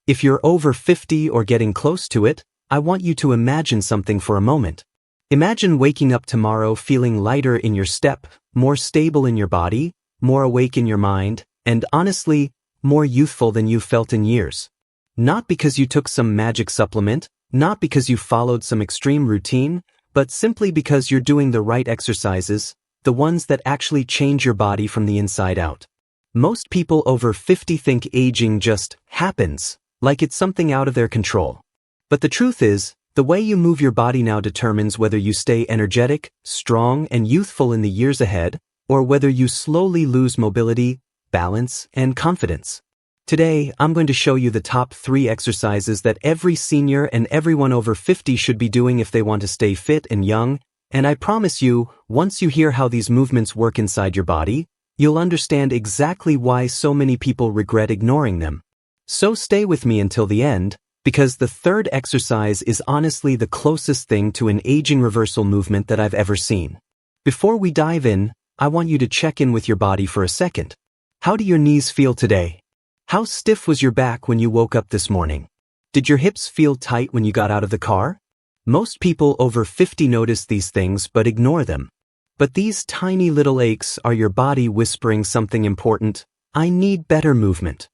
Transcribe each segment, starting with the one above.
If you're over 50 or getting close to it, I want you to imagine something for a moment. Imagine waking up tomorrow feeling lighter in your step, more stable in your body, more awake in your mind, and honestly, more youthful than you've felt in years. Not because you took some magic supplement, not because you followed some extreme routine, but simply because you're doing the right exercises, the ones that actually change your body from the inside out. Most people over 50 think aging just happens, like it's something out of their control. But the truth is, the way you move your body now determines whether you stay energetic, strong, and youthful in the years ahead, or whether you slowly lose mobility, balance, and confidence. Today, I'm going to show you the top 3 exercises that every senior and everyone over 50 should be doing if they want to stay fit and young, and I promise you, once you hear how these movements work inside your body, you'll understand exactly why so many people regret ignoring them. So stay with me until the end, because the third exercise is honestly the closest thing to an aging reversal movement that I've ever seen. Before we dive in, I want you to check in with your body for a second. How do your knees feel today? How stiff was your back when you woke up this morning? Did your hips feel tight when you got out of the car? Most people over 50 notice these things but ignore them. But these tiny little aches are your body whispering something important: I need better movement.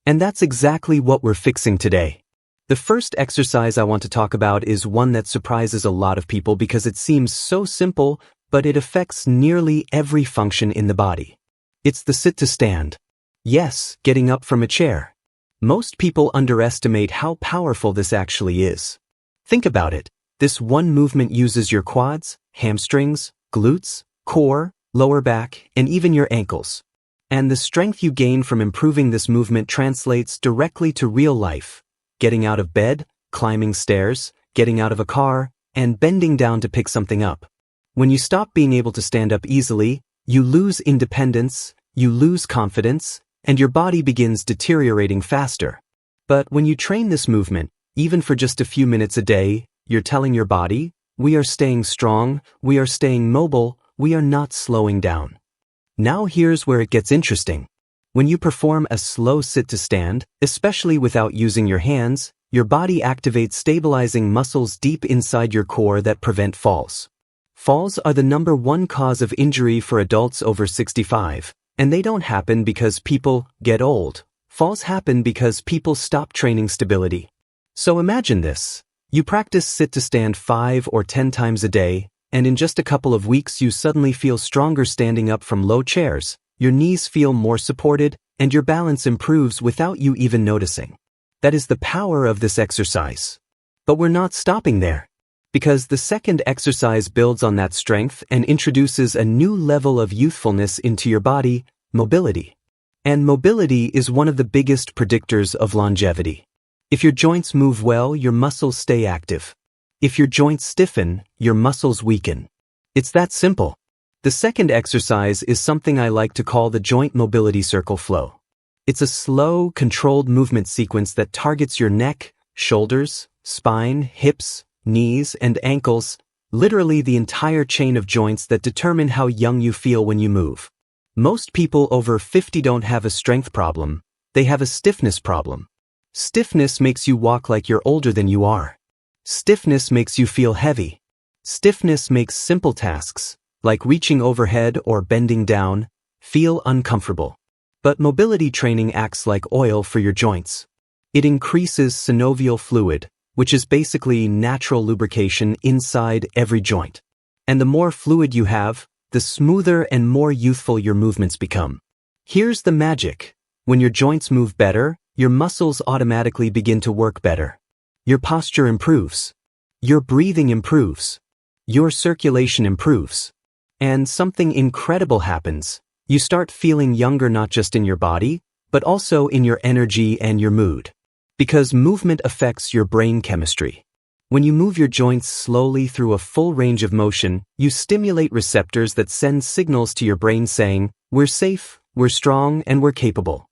And that's exactly what we're fixing today. The first exercise I want to talk about is one that surprises a lot of people because it seems so simple, but it affects nearly every function in the body. It's the sit to stand. Yes, getting up from a chair. Most people underestimate how powerful this actually is. Think about it. This one movement uses your quads, hamstrings, glutes, core, lower back, and even your ankles. And the strength you gain from improving this movement translates directly to real life. Getting out of bed, climbing stairs, getting out of a car, and bending down to pick something up. When you stop being able to stand up easily, you lose independence, you lose confidence, and your body begins deteriorating faster. But when you train this movement, even for just a few minutes a day, you're telling your body, we are staying strong, we are staying mobile, we are not slowing down. Now here's where it gets interesting. When you perform a slow sit to stand, especially without using your hands, your body activates stabilizing muscles deep inside your core that prevent falls. Falls are the #1 cause of injury for adults over 65. And they don't happen because people get old. Falls happen because people stop training stability. So imagine this. You practice sit to stand 5 or 10 times a day, and in just a couple of weeks you suddenly feel stronger standing up from low chairs, your knees feel more supported, and your balance improves without you even noticing. That is the power of this exercise. But we're not stopping there. Because the second exercise builds on that strength and introduces a new level of youthfulness into your body: mobility. And mobility is one of the biggest predictors of longevity. If your joints move well, your muscles stay active. If your joints stiffen, your muscles weaken. It's that simple. The second exercise is something I like to call the joint mobility circle flow. It's a slow, controlled movement sequence that targets your neck, shoulders, spine, hips, knees, and ankles, literally the entire chain of joints that determine how young you feel when you move. Most people over 50 don't have a strength problem, they have a stiffness problem. Stiffness makes you walk like you're older than you are. Stiffness makes you feel heavy. Stiffness makes simple tasks, like reaching overhead or bending down, feel uncomfortable. But mobility training acts like oil for your joints. It increases synovial fluid, which is basically natural lubrication inside every joint. And the more fluid you have, the smoother and more youthful your movements become. Here's the magic. When your joints move better, your muscles automatically begin to work better. Your posture improves. Your breathing improves. Your circulation improves. And something incredible happens. You start feeling younger not just in your body, but also in your energy and your mood. Because movement affects your brain chemistry. When you move your joints slowly through a full range of motion, you stimulate receptors that send signals to your brain saying, we're safe, we're strong, and we're capable.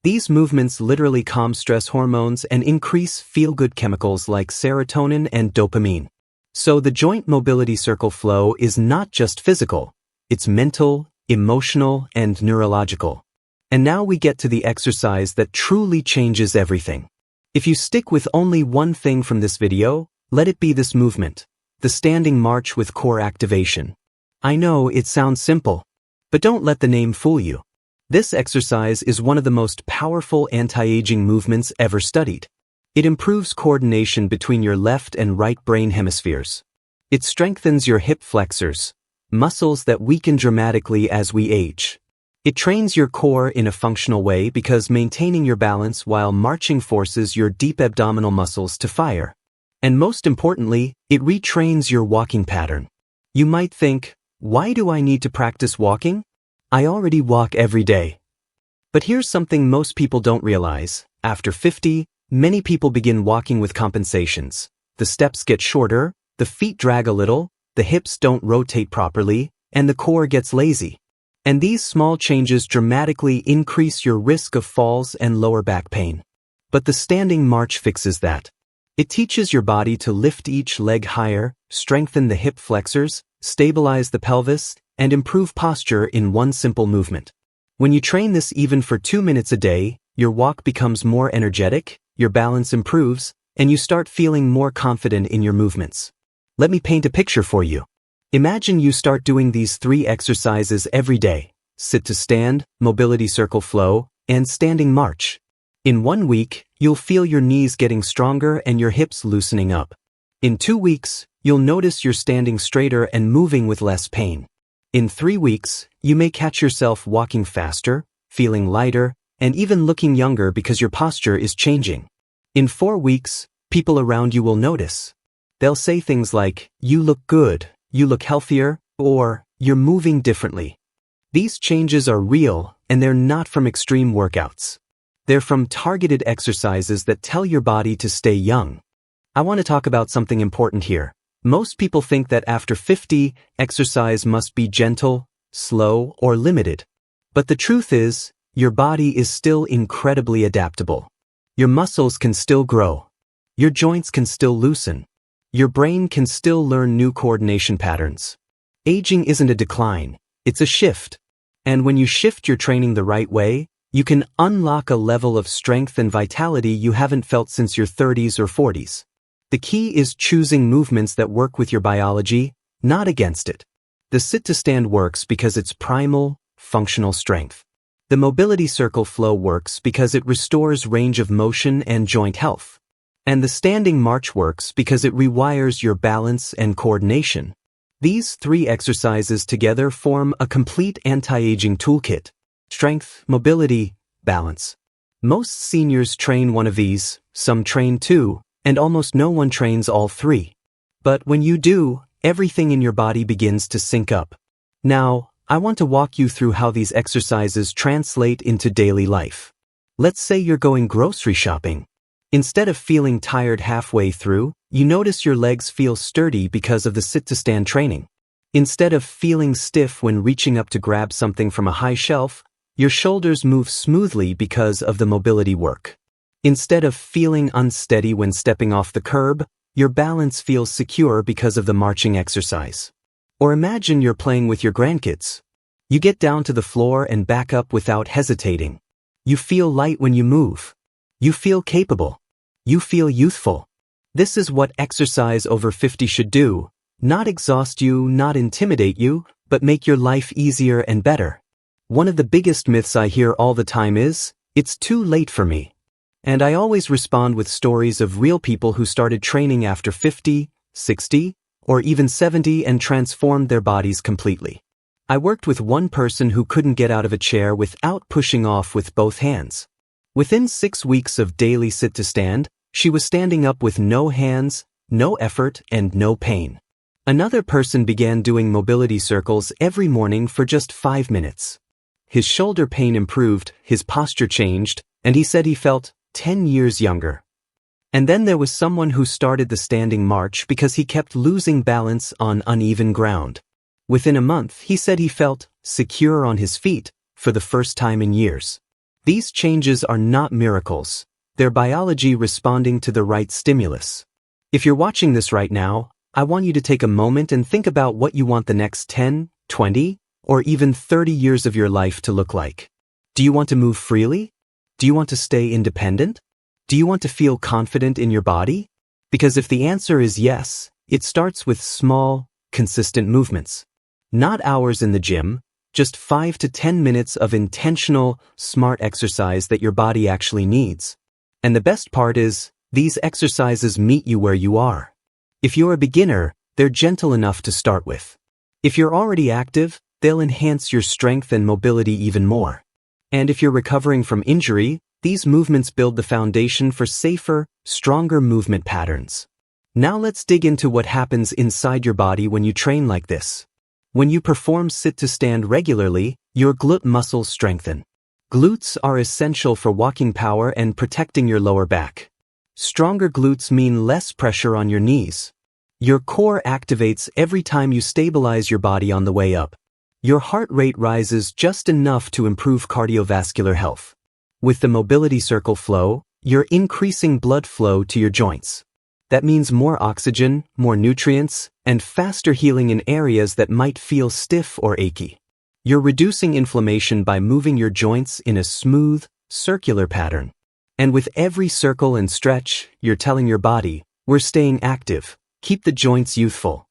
These movements literally calm stress hormones and increase feel-good chemicals like serotonin and dopamine. So the joint mobility circle flow is not just physical, it's mental, emotional, and neurological. And now we get to the exercise that truly changes everything. If you stick with only one thing from this video, let it be this movement, the standing march with core activation. I know it sounds simple, but don't let the name fool you. This exercise is one of the most powerful anti-aging movements ever studied. It improves coordination between your left and right brain hemispheres. It strengthens your hip flexors, muscles that weaken dramatically as we age. It trains your core in a functional way because maintaining your balance while marching forces your deep abdominal muscles to fire. And most importantly, it retrains your walking pattern. You might think, why do I need to practice walking? I already walk every day. But here's something most people don't realize. After 50, many people begin walking with compensations. The steps get shorter, the feet drag a little, the hips don't rotate properly, and the core gets lazy. And these small changes dramatically increase your risk of falls and lower back pain. But the standing march fixes that. It teaches your body to lift each leg higher, strengthen the hip flexors, stabilize the pelvis, and improve posture in one simple movement. When you train this even for 2 minutes a day, your walk becomes more energetic, your balance improves, and you start feeling more confident in your movements. Let me paint a picture for you. Imagine you start doing these 3 exercises every day: sit to stand, mobility circle flow, and standing march. In 1 week, you'll feel your knees getting stronger and your hips loosening up. In 2 weeks, you'll notice you're standing straighter and moving with less pain. In 3 weeks, you may catch yourself walking faster, feeling lighter, and even looking younger because your posture is changing. In 4 weeks, people around you will notice. They'll say things like, "You look good," "You look healthier," or "You're moving differently." These changes are real, and they're not from extreme workouts. They're from targeted exercises that tell your body to stay young. I want to talk about something important here. Most people think that after 50, exercise must be gentle, slow, or limited. But the truth is, your body is still incredibly adaptable. Your muscles can still grow. Your joints can still loosen. Your brain can still learn new coordination patterns. Aging isn't a decline, it's a shift. And when you shift your training the right way, you can unlock a level of strength and vitality you haven't felt since your 30s or 40s. The key is choosing movements that work with your biology, not against it. The sit-to-stand works because it's primal, functional strength. The mobility circle flow works because it restores range of motion and joint health. And the standing march works because it rewires your balance and coordination. These 3 exercises together form a complete anti-aging toolkit: strength, mobility, balance. Most seniors train one of these, some train 2, and almost no one trains all 3. But when you do, everything in your body begins to sync up. Now, I want to walk you through how these exercises translate into daily life. Let's say you're going grocery shopping. Instead of feeling tired halfway through, you notice your legs feel sturdy because of the sit-to-stand training. Instead of feeling stiff when reaching up to grab something from a high shelf, your shoulders move smoothly because of the mobility work. Instead of feeling unsteady when stepping off the curb, your balance feels secure because of the marching exercise. Or imagine you're playing with your grandkids. You get down to the floor and back up without hesitating. You feel light when you move. You feel capable. You feel youthful. This is what exercise over 50 should do: not exhaust you, not intimidate you, but make your life easier and better. One of the biggest myths I hear all the time is, "It's too late for me." And I always respond with stories of real people who started training after 50, 60, or even 70 and transformed their bodies completely. I worked with one person who couldn't get out of a chair without pushing off with both hands. Within 6 weeks of daily sit-to-stand, she was standing up with no hands, no effort, and no pain. Another person began doing mobility circles every morning for just 5 minutes. His shoulder pain improved, his posture changed, and he said he felt 10 years younger. And then there was someone who started the standing march because he kept losing balance on uneven ground. Within a month, he said he felt secure on his feet for the first time in years. These changes are not miracles. They're biology responding to the right stimulus. If you're watching this right now, I want you to take a moment and think about what you want the next 10, 20, or even 30 years of your life to look like. Do you want to move freely? Do you want to stay independent? Do you want to feel confident in your body? Because if the answer is yes, it starts with small, consistent movements. Not hours in the gym, just 5 to 10 minutes of intentional, smart exercise that your body actually needs. And the best part is, these exercises meet you where you are. If you're a beginner, they're gentle enough to start with. If you're already active, they'll enhance your strength and mobility even more. And if you're recovering from injury, these movements build the foundation for safer, stronger movement patterns. Now let's dig into what happens inside your body when you train like this. When you perform sit-to-stand regularly, your glute muscles strengthen. Glutes are essential for walking power and protecting your lower back. Stronger glutes mean less pressure on your knees. Your core activates every time you stabilize your body on the way up. Your heart rate rises just enough to improve cardiovascular health. With the mobility circle flow, you're increasing blood flow to your joints. That means more oxygen, more nutrients, and faster healing in areas that might feel stiff or achy. You're reducing inflammation by moving your joints in a smooth, circular pattern. And with every circle and stretch, you're telling your body, we're staying active, keep the joints youthful.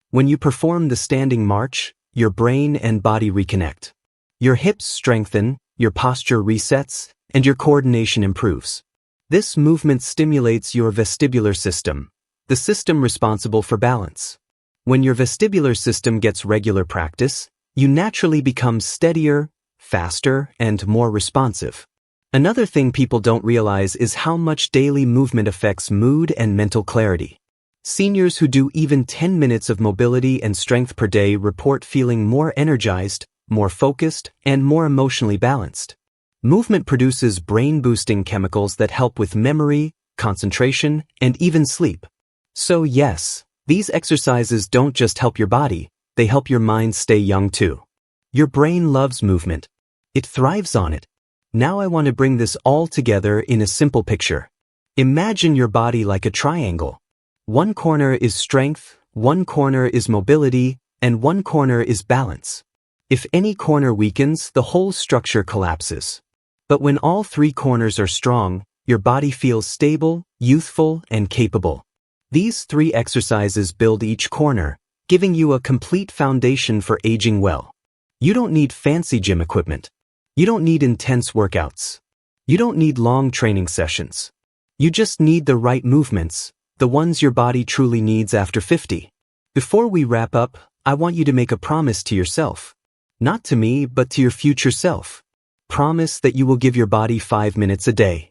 When you perform the standing march, your brain and body reconnect. Your hips strengthen, your posture resets, and your coordination improves. This movement stimulates your vestibular system, the system responsible for balance. When your vestibular system gets regular practice, you naturally become steadier, faster, and more responsive. Another thing people don't realize is how much daily movement affects mood and mental clarity. Seniors who do even 10 minutes of mobility and strength per day report feeling more energized, more focused, and more emotionally balanced. Movement produces brain-boosting chemicals that help with memory, concentration, and even sleep. So yes, these exercises don't just help your body, they help your mind stay young too. Your brain loves movement. It thrives on it. Now I want to bring this all together in a simple picture. Imagine your body like a triangle. One corner is strength, one corner is mobility, and one corner is balance. If any corner weakens, the whole structure collapses. But when all three corners are strong, your body feels stable, youthful, and capable. These three exercises build each corner, giving you a complete foundation for aging well. You don't need fancy gym equipment. You don't need intense workouts. You don't need long training sessions. You just need the right movements, the ones your body truly needs after 50. Before we wrap up, I want you to make a promise to yourself. Not to me, but to your future self. Promise that you will give your body 5 minutes a day.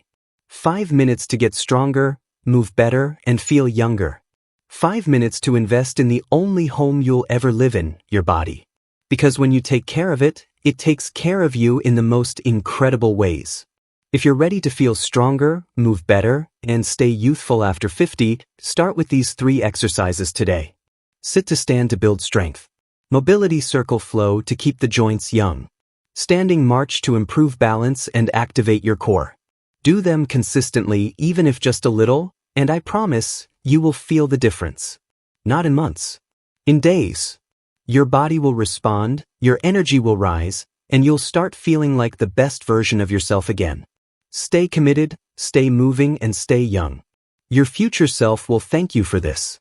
5 minutes to get stronger, move better, and feel younger. 5 minutes to invest in the only home you'll ever live in, your body. Because when you take care of it, it takes care of you in the most incredible ways. If you're ready to feel stronger, move better, and stay youthful after 50, start with these 3 exercises today. Sit to stand to build strength. Mobility circle flow to keep the joints young. Standing march to improve balance and activate your core. Do them consistently, even if just a little, and I promise, you will feel the difference. Not in months. In days. Your body will respond, your energy will rise, and you'll start feeling like the best version of yourself again. Stay committed, stay moving, and stay young. Your future self will thank you for this.